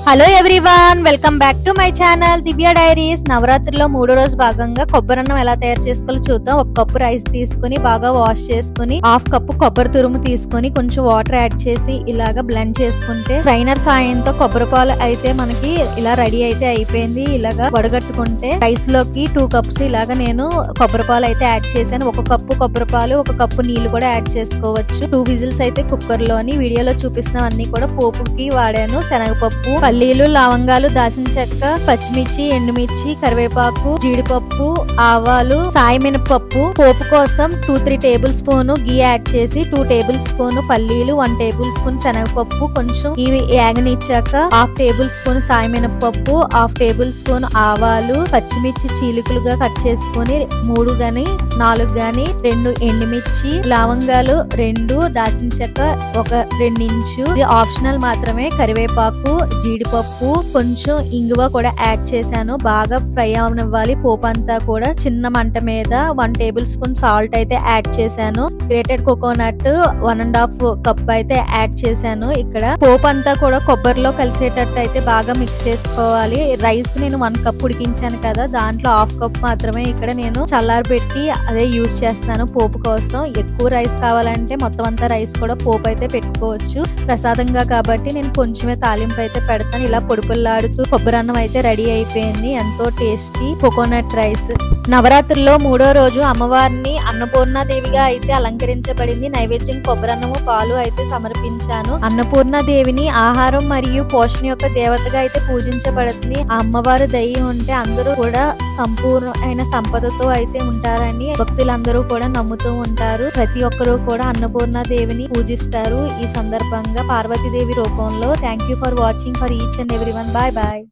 Hello everyone, welcome back to my channel Divya diaries. నవరాత్రిలో 3వ రోజు భాగంగా కొబ్బరన్నం ఎలా తయారు చేసుకోవాలో చూద్దాం. ఒక కప్పు రైస్ తీసుకుని బాగా వాష్ చేసుకుని హాఫ్ కప్పు కొబ్బరి తురుము తీసుకుని కొంచెం వాటర్ యాడ్ చేసి ఇలాగా బ్లెండ్ చేసుకుంటే స్ట్రైనర్ సాయంతో కొబ్బరి పాలు అయితే మనకి ఇలా రెడీ అయితే అయిపోయింది. ఇలాగా వడగట్టుకుంటే రైస్ లోకి 2 కప్స్ ఇలాగా నేను కొబ్బరి పాలు అయితే యాడ్ చేశాను. 1 కప్పు కొబ్బరి పాలు, 1 కప్పు నీళ్లు కూడా యాడ్ చేసుకోవచ్చు. 2 విజిల్స్ అయితే కుక్కర్ లోని వీడియోలో చూపిస్తున్నవన్నీ కూడా పోపుకి వాడాను. శనగపప్పు, పల్లీలు, లవంగాలు, దాల్చిన చెక్క, పచ్చిమిర్చి, ఎండుమిర్చి, కరివేపాకు, జీడిపప్పు, ఆవాలు, సాయి మినపప్పు. పోపు కోసం 2-3 టేబుల్ స్పూన్ గీ యాడ్ చేసి 2 టేబుల్ స్పూన్ పల్లీలు, 1 టేబుల్ స్పూన్ శనగపప్పు, కొంచెం ఇవి యాగనిచ్చాక 1/2 టేబుల్ స్పూన్ సాయి మినపప్పు, 1/2 టేబుల్ స్పూన్ ఆవాలు, పచ్చిమిర్చి చీలికలుగా కట్ చేసుకుని 3 గాని 4 గాని, 2 ఎండుమిర్చి, లవంగాలు 2, దాల్చిన చెక్క 1-2 ఇంచు. ఇది ఆప్షనల్ మాత్రమే. కరివేపాకు, జీడిపప్పు, కొంచెం ఇంగువ కూడా యాడ్ చేశాను. బాగా ఫ్రై అవనివ్వాలి. పోపు అంతా కూడా చిన్న మంట మీద 1 టేబుల్ స్పూన్ సాల్ట్ అయితే యాడ్ చేశాను. గ్రేటెడ్ కోకోనట్ 1.5 కప్ అయితే యాడ్ చేశాను. ఇక్కడ పోపు అంతా కూడా కొబ్బరిలో కలిసేటట్టు అయితే బాగా మిక్స్ చేసుకోవాలి. రైస్ నేను 1 కప్ ఉడికించాను కదా, దాంట్లో 1/2 కప్ మాత్రమే ఇక్కడ నేను చల్లారబెట్టి అదే యూజ్ చేస్తాను పోపు కోసం. ఎక్కువ రైస్ కావాలంటే మొత్తం అంతా రైస్ కూడా పోపు అయితే పెట్టుకోవచ్చు. ప్రసాదంగా కాబట్టి నేను కొంచెమే తాలింపు అయితే పెడతాను. ఇలా పొడిపుల్లాడుతూ కొబ్బరి అన్నం అయితే రెడీ అయిపోయింది. ఎంతో టేస్టీ కోకోనట్ రైస్. నవరాత్రుల్లో 3వ రోజు అమ్మవారిని అన్నపూర్ణాదేవిగా అయితే అలంకరించబడింది. నైవేద్యం కొబ్బరన్నము, పాలు అయితే సమర్పించాను. అన్నపూర్ణాదేవిని ఆహారం మరియు పోషణ యొక్క దేవతగా అయితే పూజించబడుతుంది. ఆ అమ్మవారు దయ ఉంటే అందరూ కూడా సంపూర్ణమైన సంపదతో అయితే ఉంటారని భక్తులందరూ కూడా నమ్ముతూ ఉంటారు. ప్రతి ఒక్కరూ కూడా అన్నపూర్ణాదేవిని పూజిస్తారు. ఈ సందర్భంగా పార్వతీదేవి రూపంలో. Thank you for watching for each and everyone. Bye bye.